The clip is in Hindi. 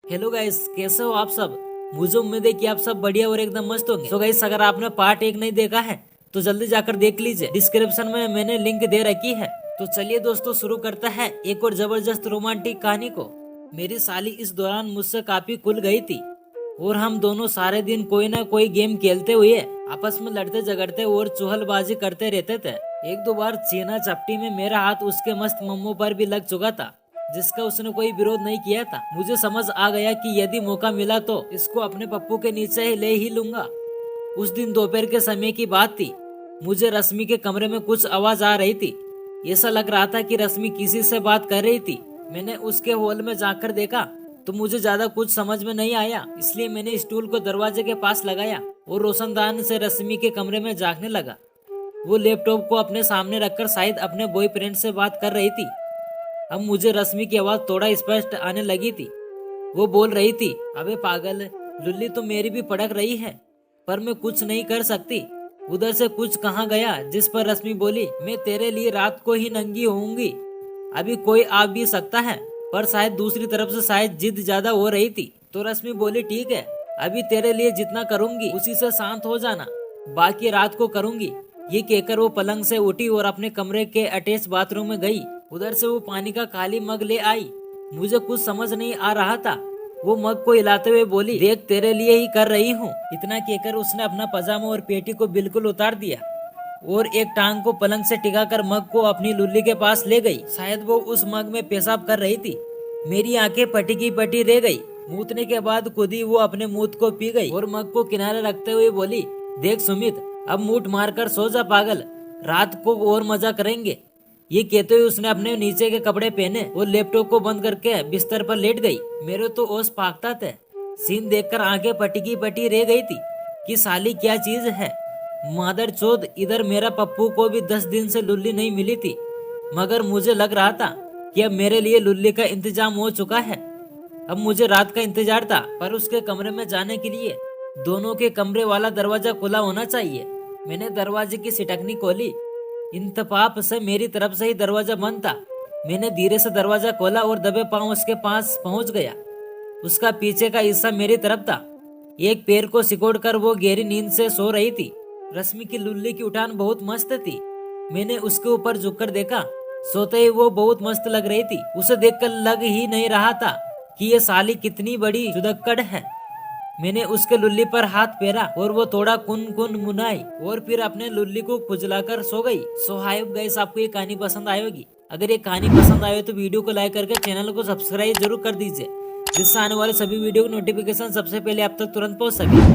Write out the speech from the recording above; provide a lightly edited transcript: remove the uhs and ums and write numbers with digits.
हेलो गाइस, कैसे हो आप सब। मुझे उम्मीद है कि आप सब बढ़िया और एकदम मस्त होंगे। तो गाइस, अगर आपने पार्ट 1 नहीं देखा है तो जल्दी जाकर देख लीजिए, डिस्क्रिप्शन में मैंने लिंक दे रखी है। तो चलिए दोस्तों, शुरू करता है एक और जबरदस्त रोमांटिक कहानी को। मेरी साली इस दौरान मुझसे काफी खुल गई थी और हम दोनों सारे दिन कोई ना कोई गेम खेलते हुए आपस में लड़ते झगड़ते और चुहलबाजी करते रहते थे। एक दो बार चीना चपटी में मेरा हाथ उसके मस्त मम्मो पर भी लग चुका था, जिसका उसने कोई विरोध नहीं किया था। मुझे समझ आ गया कि यदि मौका मिला तो इसको अपने पप्पू के नीचे ही ले ही लूंगा। उस दिन दोपहर के समय की बात थी। मुझे रश्मि के कमरे में कुछ आवाज आ रही थी। ऐसा लग रहा था कि रश्मि किसी से बात कर रही थी। मैंने उसके हॉल में जाकर देखा तो मुझे ज्यादा कुछ समझ में नहीं आया, इसलिए मैंने स्टूल को दरवाजे के पास लगाया और रोशनदान से रश्मि के कमरे में झांकने लगा। वो लैपटॉप को अपने सामने रखकर शायद अपने बॉयफ्रेंड से बात कर रही थी। अब मुझे रश्मि की आवाज थोड़ा स्पष्ट आने लगी थी। वो बोल रही थी, अबे पागल, लुल्ली तो मेरी भी पड़क रही है, पर मैं कुछ नहीं कर सकती। उधर से कुछ कहाँ गया, जिस पर रश्मि बोली, मैं तेरे लिए रात को ही नंगी होऊंगी। अभी कोई आ भी सकता है, पर शायद दूसरी तरफ से शायद जिद ज्यादा हो रही थी। तो रश्मि बोली, ठीक है, अभी तेरे लिए जितना करूंगी उसी से शांत हो जाना, बाकी रात को करूंगी। ये कहकर वो पलंग से उठी और अपने कमरे के अटैच बाथरूम में गई। उधर से वो पानी का खाली मग ले आई। मुझे कुछ समझ नहीं आ रहा था। वो मग को हिलाते हुए बोली, देख तेरे लिए ही कर रही हूँ। इतना कहकर उसने अपना पजामा और पेटी को बिल्कुल उतार दिया और एक टांग को पलंग से टिकाकर मग को अपनी लुल्ली के पास ले गई। शायद वो उस मग में पेशाब कर रही थी। मेरी आंखें पटी की पटी रह गई। मूतने के बाद खुद ही वो अपने मूत को पी गई और मग को किनारे रखते हुए बोली, देख सुमित, अब मूठ मारकर सो जा पागल, रात को और मजा करेंगे। ये कहते हुए उसने अपने नीचे के कपड़े पहने और लैपटॉप को बंद करके बिस्तर पर लेट गई। मेरे तो ओस पाकता थे। सीन देखकर आंखें पटी की पटी रह गई थी कि साली क्या चीज है। मादर चोद, इधर मेरा पप्पू को भी 10 दिन से लुल्ली नहीं मिली थी, मगर मुझे लग रहा था कि अब मेरे लिए लुल्ली का इंतजाम हो चुका है। अब मुझे रात का इंतजार था, पर उसके कमरे में जाने के लिए दोनों के कमरे वाला दरवाजा खुला होना चाहिए। मैंने दरवाजे की सिटकनी खोली। इंतपाप से मेरी तरफ से ही दरवाजा बंद था। मैंने धीरे से दरवाजा खोला और दबे पांव उसके पास पहुंच गया। उसका पीछे का हिस्सा मेरी तरफ था। एक पैर को सिकोड़कर वो गहरी नींद से सो रही थी। रश्मि की लुल्ली की उठान बहुत मस्त थी। मैंने उसके ऊपर झुककर देखा। सोते ही वो बहुत मस्त लग रही थी। उसे देखकर लग ही नहीं रहा था कि ये साली कितनी बड़ी चुदक्कड़ है। मैंने उसके लुल्ली पर हाथ फेरा और वो थोड़ा कुन कुन मुनाई और फिर अपने लुल्ली को खुजलाकर सो गई। सो आई होप गाइस, आपको ये कहानी पसंद आएगी। अगर ये कहानी पसंद आए तो वीडियो को लाइक करके चैनल को सब्सक्राइब जरूर कर दीजिए, जिससे आने वाले सभी वीडियो की नोटिफिकेशन सबसे पहले आप तक तुरंत पहुंच सके।